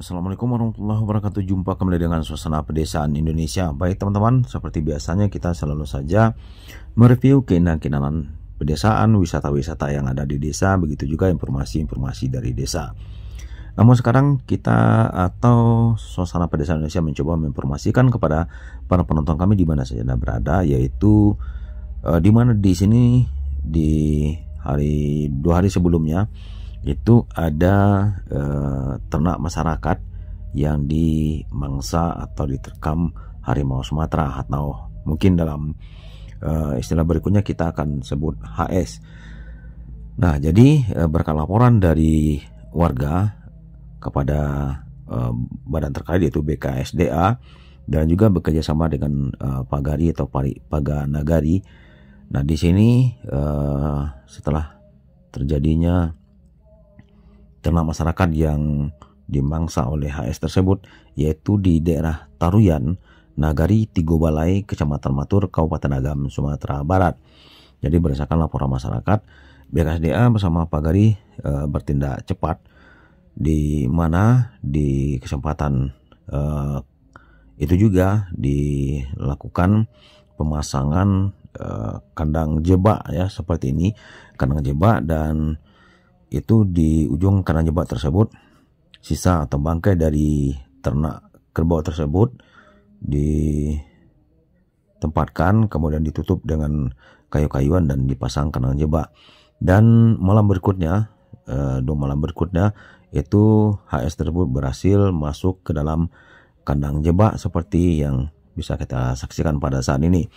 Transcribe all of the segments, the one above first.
Assalamualaikum warahmatullahi wabarakatuh. Jumpa kembali dengan suasana pedesaan Indonesia. Baik teman-teman, seperti biasanya kita selalu saja mereview keindahan-keindahan pedesaan, wisata-wisata yang ada di desa, begitu juga informasi-informasi dari desa. Namun sekarang kita atau suasana pedesaan Indonesia mencoba menginformasikan kepada para penonton kami di mana saja Anda berada, yaitu di mana di sini di dua hari sebelumnya itu ada ternak masyarakat yang dimangsa atau diterkam harimau Sumatera, atau mungkin dalam istilah berikutnya kita akan sebut HS. Nah, jadi berkat laporan dari warga kepada badan terkait yaitu BKSDA dan juga bekerja sama dengan Pagari atau Paganagari. Nah, di sini setelah terjadinya ternak masyarakat yang dimangsa oleh HS tersebut, yaitu di daerah Taruyan, Nagari, Tigobalai, Kecamatan Matur, Kabupaten Agam, Sumatera Barat. Jadi berdasarkan laporan masyarakat, BKSDA bersama Pagari bertindak cepat, di mana di kesempatan itu juga dilakukan pemasangan kandang jebak ya, seperti ini, kandang jebak, dan itu di ujung kandang jebak tersebut sisa atau bangkai dari ternak kerbau tersebut ditempatkan, kemudian ditutup dengan kayu-kayuan dan dipasang kandang jebak. Dan malam berikutnya, 2 malam berikutnya itu HS tersebut berhasil masuk ke dalam kandang jebak seperti yang bisa kita saksikan pada saat ini.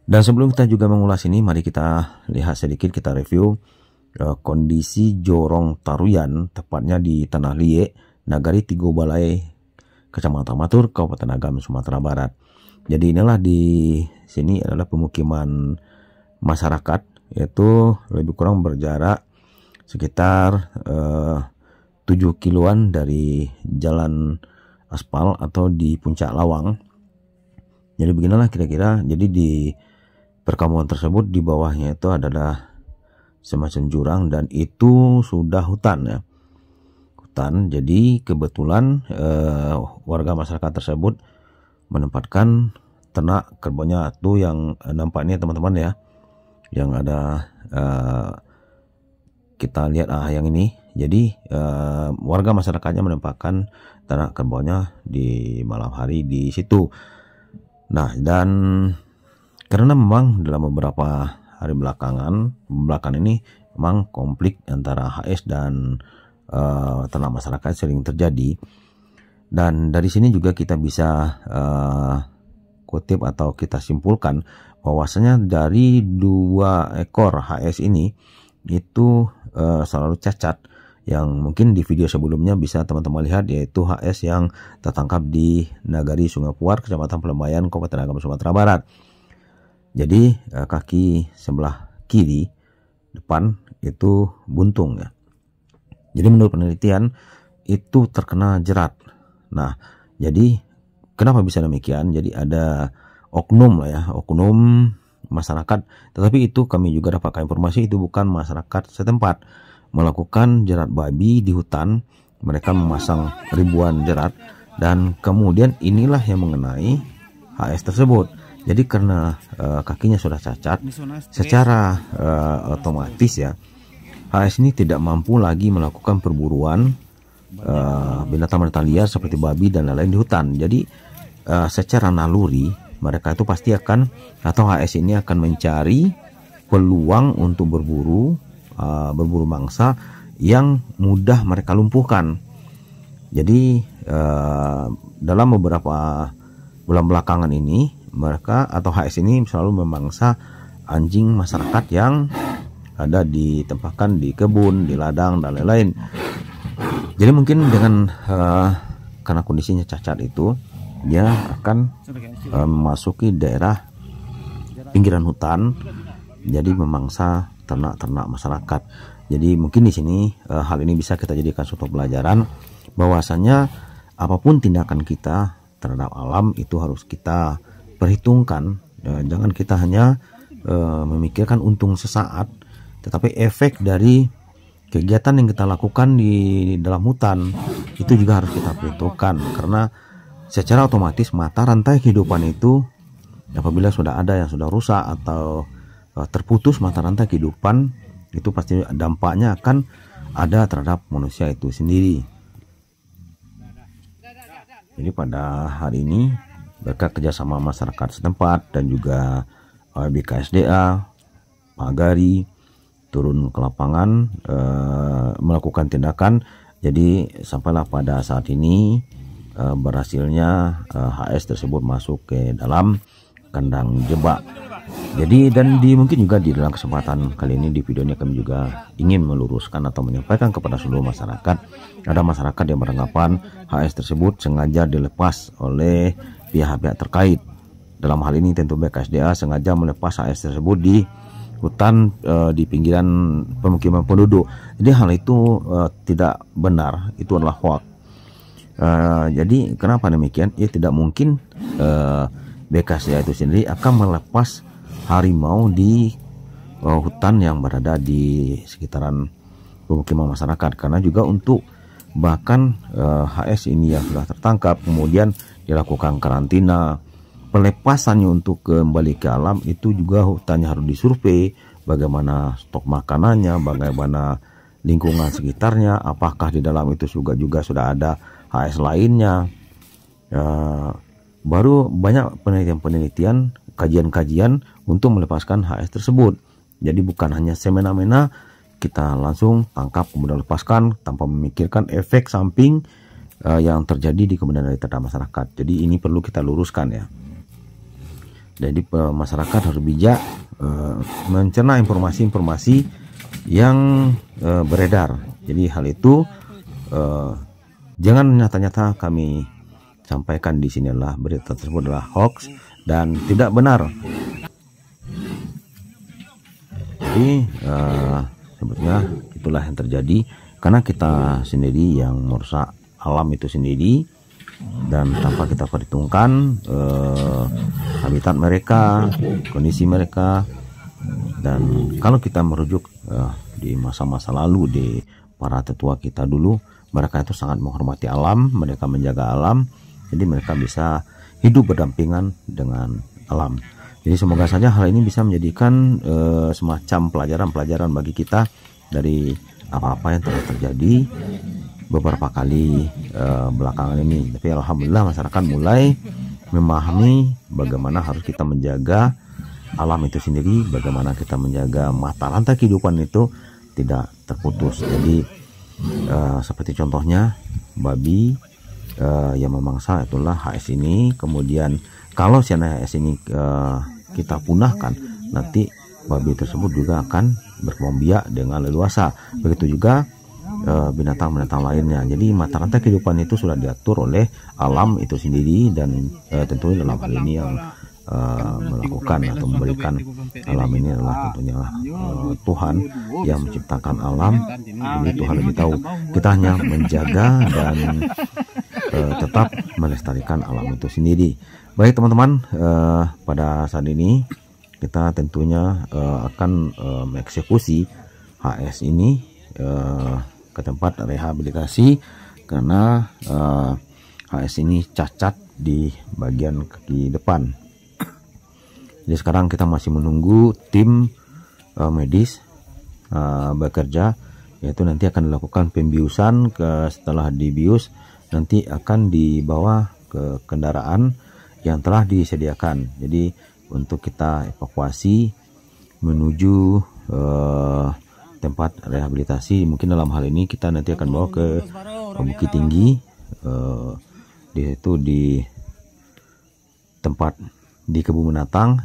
Dan sebelum kita juga mengulas ini, mari kita lihat sedikit, kita review kondisi Jorong Taruyan, tepatnya di Tanah Lie, Nagari, Tigobalai, Kecamatan Matur, Kabupaten Agam, Sumatera Barat. Jadi inilah di sini adalah pemukiman masyarakat, yaitu lebih kurang berjarak sekitar 7 kiloan dari jalan aspal atau di Puncak Lawang. Jadi beginilah kira-kira. Jadi di perkampungan tersebut di bawahnya itu adalah semacam jurang, dan itu sudah hutan ya, hutan. Jadi kebetulan warga masyarakat tersebut menempatkan ternak kerbaunya tuh yang nampak ini teman-teman ya, yang ada kita lihat yang ini. Jadi warga masyarakatnya menempatkan ternak kerbaunya di malam hari di situ. Nah, dan karena memang dalam beberapa hari belakangan ini memang konflik antara HS dan ternak masyarakat sering terjadi. Dan dari sini juga kita bisa kutip atau kita simpulkan bahwasanya dari 2 ekor HS ini itu selalu cacat, yang mungkin di video sebelumnya bisa teman-teman lihat, yaitu HS yang tertangkap di Nagari, Sungai Puar, Kecamatan Pelembayan, Kabupaten Agam, Sumatera Barat. Jadi kaki sebelah kiri depan itu buntung ya. Jadi menurut penelitian itu terkena jerat. Nah, jadi kenapa bisa demikian? Jadi ada oknum lah ya, oknum masyarakat. Tetapi itu kami juga dapatkan informasi itu bukan masyarakat setempat melakukan jerat babi di hutan. Mereka memasang ribuan jerat, dan kemudian inilah yang mengenai HS tersebut. Jadi karena kakinya sudah cacat, secara otomatis ya, HS ini tidak mampu lagi melakukan perburuan binatang-binatang liar seperti babi dan lain-lain di hutan. Jadi secara naluri mereka itu pasti akan, atau HS ini akan mencari peluang untuk berburu mangsa yang mudah mereka lumpuhkan. Jadi dalam beberapa bulan belakangan ini mereka atau HS ini selalu memangsa anjing masyarakat yang ada ditempatkan di kebun, di ladang, dan lain-lain. Jadi mungkin dengan karena kondisinya cacat itu, dia akan memasuki daerah pinggiran hutan, jadi memangsa ternak-ternak masyarakat. Jadi mungkin di sini hal ini bisa kita jadikan suatu pelajaran bahwasanya apapun tindakan kita terhadap alam itu harus kita perhitungkan. Jangan kita hanya memikirkan untung sesaat, tetapi efek dari kegiatan yang kita lakukan di dalam hutan itu juga harus kita perhitungkan, karena secara otomatis mata rantai kehidupan itu apabila sudah ada yang sudah rusak atau terputus mata rantai kehidupan, itu pasti dampaknya akan ada terhadap manusia itu sendiri. Jadi pada hari ini berkat kerjasama masyarakat setempat dan juga BKSDA, Pak Gari turun ke lapangan melakukan tindakan, jadi sampailah pada saat ini berhasilnya HS tersebut masuk ke dalam kandang jebak. Jadi mungkin juga di dalam kesempatan kali ini di video ini kami juga ingin meluruskan atau menyampaikan kepada seluruh masyarakat, ada masyarakat yang beranggapan HS tersebut sengaja dilepas oleh pihak-pihak terkait. Dalam hal ini tentu BKSDA sengaja melepas HS tersebut di hutan di pinggiran pemukiman penduduk. Jadi hal itu tidak benar, itu adalah hoax. Jadi kenapa demikian? Ya tidak mungkin BKSDA itu sendiri akan melepas harimau di hutan yang berada di sekitaran pemukiman masyarakat, karena juga untuk bahkan HS ini yang sudah tertangkap kemudian dilakukan karantina, pelepasannya untuk kembali ke alam itu juga hutannya harus disurvei, bagaimana stok makanannya, bagaimana lingkungan sekitarnya, apakah di dalam itu juga sudah ada HS lainnya. Baru banyak penelitian-penelitian, kajian-kajian untuk melepaskan HS tersebut. Jadi bukan hanya semena-mena kita langsung tangkap kemudian lepaskan tanpa memikirkan efek samping yang terjadi di kemudian hari terhadap masyarakat. Jadi ini perlu kita luruskan ya. Jadi masyarakat harus bijak mencerna informasi-informasi yang beredar. Jadi hal itu jangan nyata-nyata kami sampaikan di sini adalah berita tersebut adalah hoax dan tidak benar. Jadi sebetulnya itulah yang terjadi karena kita sendiri yang merusak alam itu sendiri, dan tanpa kita perhitungkan habitat mereka, kondisi mereka. Dan kalau kita merujuk di masa-masa lalu, di para tetua kita dulu, mereka itu sangat menghormati alam, mereka menjaga alam, jadi mereka bisa hidup berdampingan dengan alam. Jadi semoga saja hal ini bisa menjadikan semacam pelajaran bagi kita dari apa-apa yang telah terjadi beberapa kali belakangan ini. Tapi alhamdulillah masyarakat mulai memahami bagaimana harus kita menjaga alam itu sendiri, bagaimana kita menjaga mata rantai kehidupan itu tidak terputus. Jadi seperti contohnya babi yang memangsa itulah HS ini. Kemudian kalau siana HS ini kita punahkan, nanti babi tersebut juga akan berkembang biak dengan leluasa. Begitu juga binatang-binatang lainnya. Jadi mata rantai kehidupan itu sudah diatur oleh alam itu sendiri, dan tentunya dalam hal ini yang melakukan atau memberikan alam ini adalah tentunya Tuhan yang menciptakan alam. Jadi Tuhan lebih tahu, kita hanya menjaga dan tetap melestarikan alam itu sendiri. Baik teman-teman, pada saat ini kita tentunya akan mengeksekusi HS ini ke tempat rehabilitasi karena HS ini cacat di bagian kaki depan. Jadi sekarang kita masih menunggu tim medis bekerja, yaitu nanti akan dilakukan pembiusan. Setelah dibius nanti akan dibawa ke kendaraan yang telah disediakan. Jadi untuk kita evakuasi menuju tempat rehabilitasi. Mungkin dalam hal ini kita nanti akan bawa ke Bukit Tinggi, di situ di tempat di kebun binatang,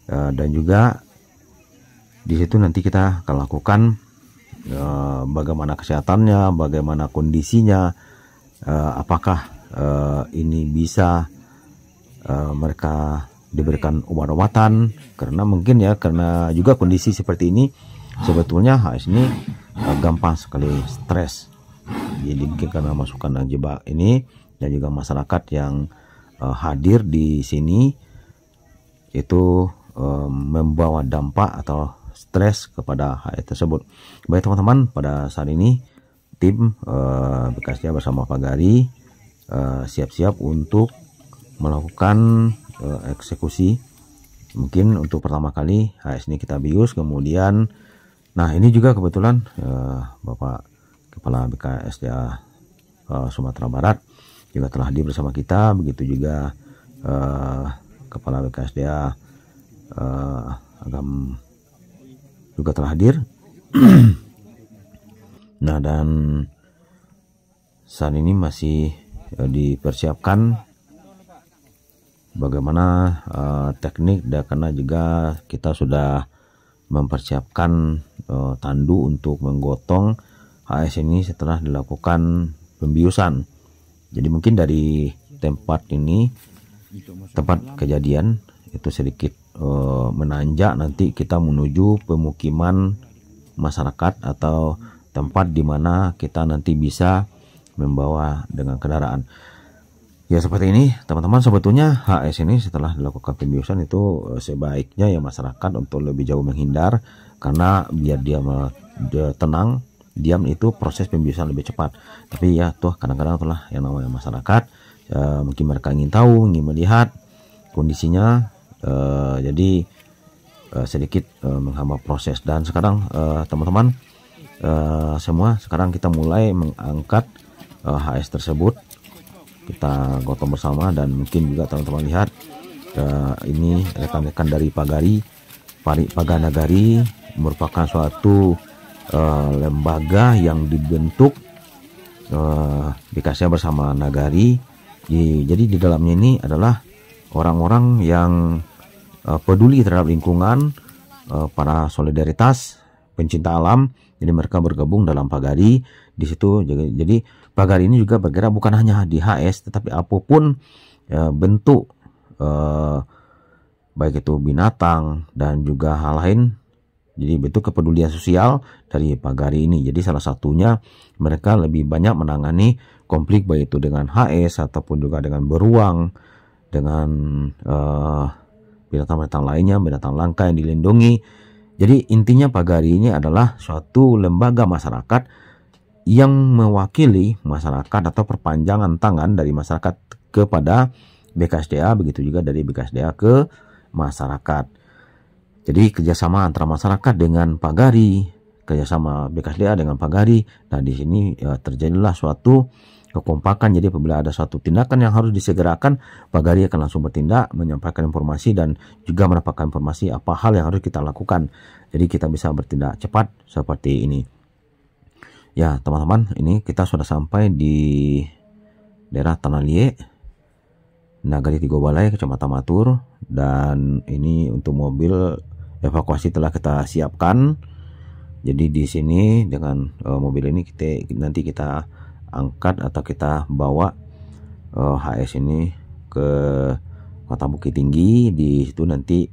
dan juga di situ nanti kita akan lakukan bagaimana kesehatannya, bagaimana kondisinya, apakah ini bisa mereka diberikan obat-obatan, karena mungkin ya karena juga kondisi seperti ini sebetulnya HS ini gampang sekali stres. Jadi mungkin karena masukan dan jebak ini dan juga masyarakat yang hadir di sini itu membawa dampak atau stres kepada HS tersebut. Baik teman-teman, pada saat ini tim BKSDA bersama Pagari siap-siap untuk melakukan eksekusi. Mungkin untuk pertama kali HS ini kita bius, kemudian nah ini juga kebetulan Bapak Kepala BKSDA Sumatera Barat juga telah hadir bersama kita, begitu juga Kepala BKSDA Agam juga telah hadir. Nah, dan saat ini masih dipersiapkan bagaimana teknik, dan karena juga kita sudah mempersiapkan tandu untuk menggotong HS ini setelah dilakukan pembiusan. Jadi mungkin dari tempat ini, tempat kejadian itu sedikit menanjak, nanti kita menuju pemukiman masyarakat atau tempat di mana kita nanti bisa membawa dengan kendaraan. Ya seperti ini teman-teman, sebetulnya HS ini setelah dilakukan pembiusan itu sebaiknya ya masyarakat untuk lebih jauh menghindar, karena biar dia tenang, diam, itu proses pembiusan lebih cepat. Tapi ya tuh kadang-kadang itulah yang namanya masyarakat, mungkin mereka ingin tahu, ingin melihat kondisinya, jadi sedikit menghambat proses. Dan sekarang teman-teman semua, sekarang kita mulai mengangkat HS tersebut, kita gotong bersama. Dan mungkin juga teman-teman lihat ini rekan-rekan dari Paganagari merupakan suatu lembaga yang dibentuk BKSDA bersama Nagari. Jadi di dalamnya ini adalah orang-orang yang peduli terhadap lingkungan, para solidaritas, pencinta alam. Jadi mereka bergabung dalam Pagari di situ. Jadi Pagari ini juga bergerak bukan hanya di HS, tetapi apapun bentuk baik itu binatang dan juga hal lain. Jadi bentuk kepedulian sosial dari Pagari ini. Jadi salah satunya mereka lebih banyak menangani konflik baik itu dengan HS ataupun juga dengan beruang, dengan binatang-binatang lainnya, binatang langka yang dilindungi. Jadi intinya Pagari ini adalah suatu lembaga masyarakat yang mewakili masyarakat atau perpanjangan tangan dari masyarakat kepada BKSDA, begitu juga dari BKSDA ke masyarakat. Jadi kerjasama antara masyarakat dengan Pagari, kerjasama BKSDA dengan Pagari. Nah di sini terjadilah suatu kekompakan. Jadi apabila ada suatu tindakan yang harus disegerakan, Pagari akan langsung bertindak, menyampaikan informasi dan juga mendapatkan informasi apa hal yang harus kita lakukan. Jadi kita bisa bertindak cepat seperti ini. Ya teman-teman, ini kita sudah sampai di daerah Tanalie, Nagari Tigo Balai, Kecamatan Matur. Dan ini untuk mobil evakuasi telah kita siapkan. Jadi di sini dengan mobil ini nanti kita angkat atau kita bawa HS ini ke Kota Bukit Tinggi. Di situ nanti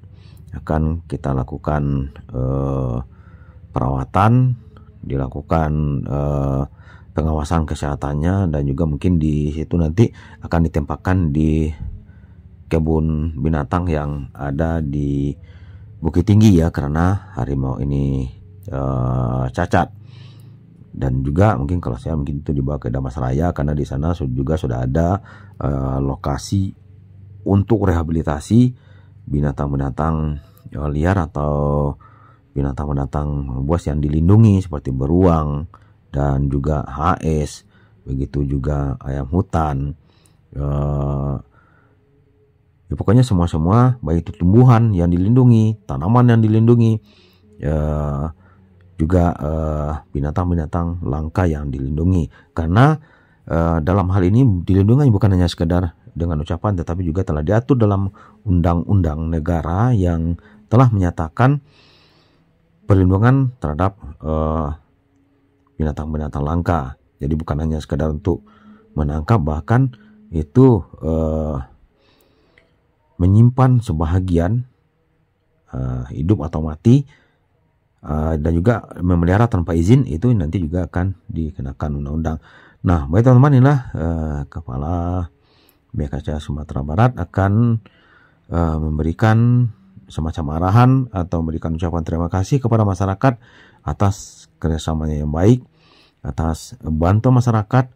akan kita lakukan perawatan, dilakukan pengawasan kesehatannya, dan juga mungkin di situ nanti akan ditempatkan di kebun binatang yang ada di Bukit Tinggi ya, karena harimau ini cacat. Dan juga mungkin kalau saya mungkin itu dibawa ke Damasraya, karena di sana juga sudah ada lokasi untuk rehabilitasi binatang-binatang liar atau binatang-binatang buas yang dilindungi seperti beruang dan juga HS, begitu juga ayam hutan. Ya pokoknya semua baik itu tumbuhan yang dilindungi, tanaman yang dilindungi, juga binatang-binatang langka yang dilindungi. Karena dalam hal ini dilindungi bukan hanya sekedar dengan ucapan, tetapi juga telah diatur dalam undang-undang negara yang telah menyatakan perlindungan terhadap binatang-binatang langka. Jadi bukan hanya sekedar untuk menangkap, bahkan itu menyimpan sebahagian hidup atau mati, dan juga memelihara tanpa izin, itu nanti juga akan dikenakan undang-undang. Nah baik teman-teman, inilah Kepala BKSDA Sumatera Barat akan memberikan semacam arahan atau memberikan ucapan terima kasih kepada masyarakat atas kerjasamanya yang baik, atas bantu masyarakat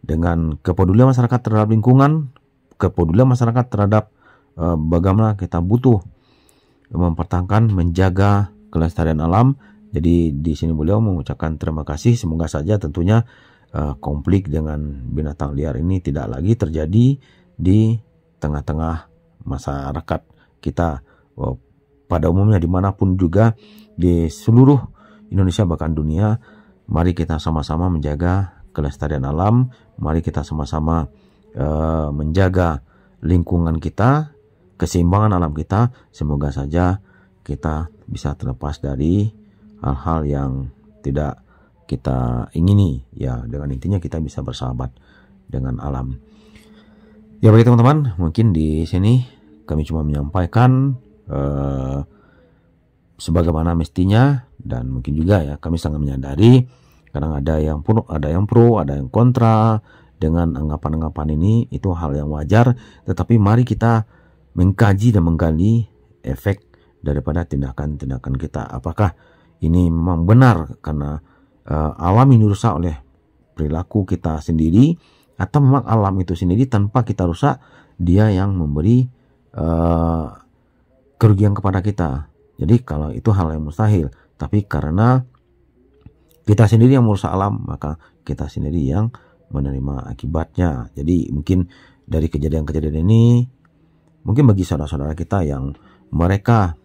dengan kepedulian masyarakat terhadap lingkungan, kepedulian masyarakat terhadap bagaimana kita butuh mempertahankan, menjaga kelestarian alam. Jadi di sini beliau mengucapkan terima kasih. Semoga saja tentunya konflik dengan binatang liar ini tidak lagi terjadi di tengah-tengah masyarakat kita pada umumnya dimanapun juga di seluruh Indonesia bahkan dunia. Mari kita sama-sama menjaga kelestarian alam, mari kita sama-sama menjaga lingkungan kita, keseimbangan alam kita. Semoga saja kita bisa terlepas dari hal-hal yang tidak kita ingini, ya, dengan intinya kita bisa bersahabat dengan alam. Ya baik teman-teman, mungkin di sini kami cuma menyampaikan sebagaimana mestinya, dan mungkin juga ya kami sangat menyadari kadang ada yang pro, ada yang kontra dengan anggapan-anggapan ini. Itu hal yang wajar, tetapi mari kita mengkaji dan menggali efek daripada tindakan-tindakan kita. Apakah ini memang benar karena alam ini rusak oleh perilaku kita sendiri, atau memang alam itu sendiri tanpa kita rusak dia yang memberi kerugian kepada kita. Jadi kalau itu hal yang mustahil, tapi karena kita sendiri yang merusak alam, maka kita sendiri yang menerima akibatnya. Jadi mungkin dari kejadian-kejadian ini, mungkin bagi saudara-saudara kita yang mereka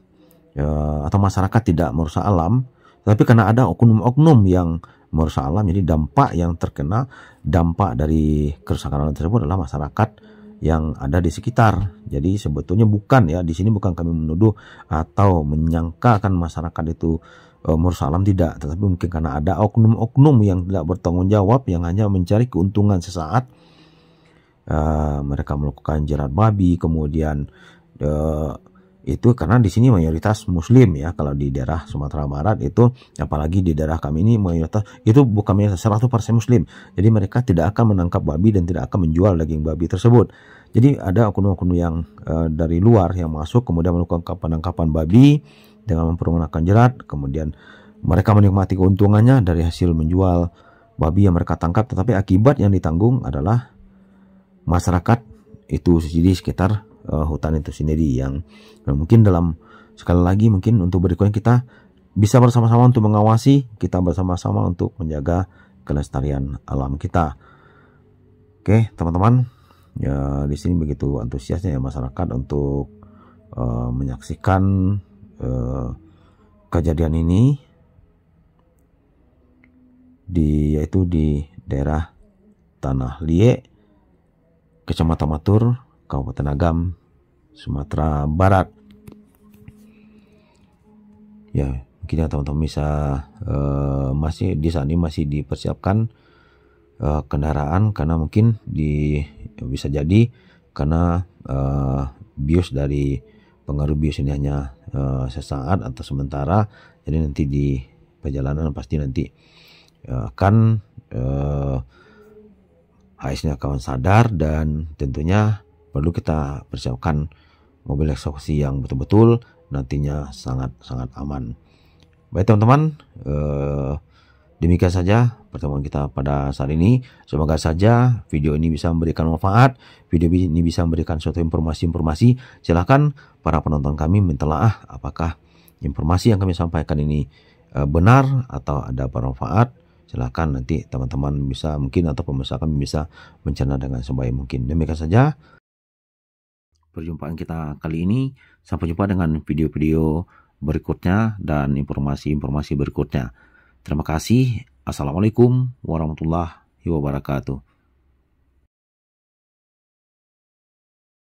atau masyarakat tidak merusak alam, tapi karena ada oknum-oknum yang merusak alam, jadi dampak yang terkena, dampak dari kerusakan alam tersebut adalah masyarakat yang ada di sekitar. Jadi sebetulnya bukan, ya, di sini bukan kami menuduh atau menyangkakan masyarakat itu merusak alam, tidak, tetapi mungkin karena ada oknum-oknum yang tidak bertanggung jawab, yang hanya mencari keuntungan sesaat. Mereka melakukan jerat babi, kemudian itu karena di sini mayoritas Muslim, ya. Kalau di daerah Sumatera Barat itu, apalagi di daerah kami ini, mayoritas itu bukan mayoritas 100% Muslim. Jadi mereka tidak akan menangkap babi dan tidak akan menjual daging babi tersebut. Jadi ada oknum-oknum yang dari luar yang masuk, kemudian melakukan penangkapan babi dengan mempergunakan jerat, kemudian mereka menikmati keuntungannya dari hasil menjual babi yang mereka tangkap, tetapi akibat yang ditanggung adalah masyarakat itu di sekitar hutan itu sendiri, yang mungkin dalam, sekali lagi mungkin untuk berikutnya kita bisa bersama-sama untuk mengawasi, kita bersama-sama untuk menjaga kelestarian alam kita. Oke teman-teman, ya di sini begitu antusiasnya ya masyarakat untuk menyaksikan kejadian ini yaitu di daerah Tanah Lie, Kecamatan Matur, Kabupaten Agam, Sumatera Barat. Ya, mungkin ya teman-teman bisa masih di sana masih dipersiapkan kendaraan, karena mungkin bisa jadi karena bios dari pengaruh bios ini hanya sesaat atau sementara. Jadi nanti di perjalanan pasti nanti akan AS-nya kawan sadar, dan tentunya perlu kita persiapkan mobil eksekusi yang betul-betul nantinya sangat-sangat aman. Baik teman-teman, demikian saja pertemuan kita pada saat ini. Semoga saja video ini bisa memberikan manfaat, video ini bisa memberikan suatu informasi-informasi. Silahkan para penonton kami mentelaah apakah informasi yang kami sampaikan ini benar atau ada bermanfaat. Silahkan nanti teman-teman bisa mungkin atau pemirsa kami bisa mencerna dengan sebaik mungkin. Demikian saja perjumpaan kita kali ini. Sampai jumpa dengan video-video berikutnya dan informasi-informasi berikutnya. Terima kasih. Assalamualaikum warahmatullahi wabarakatuh.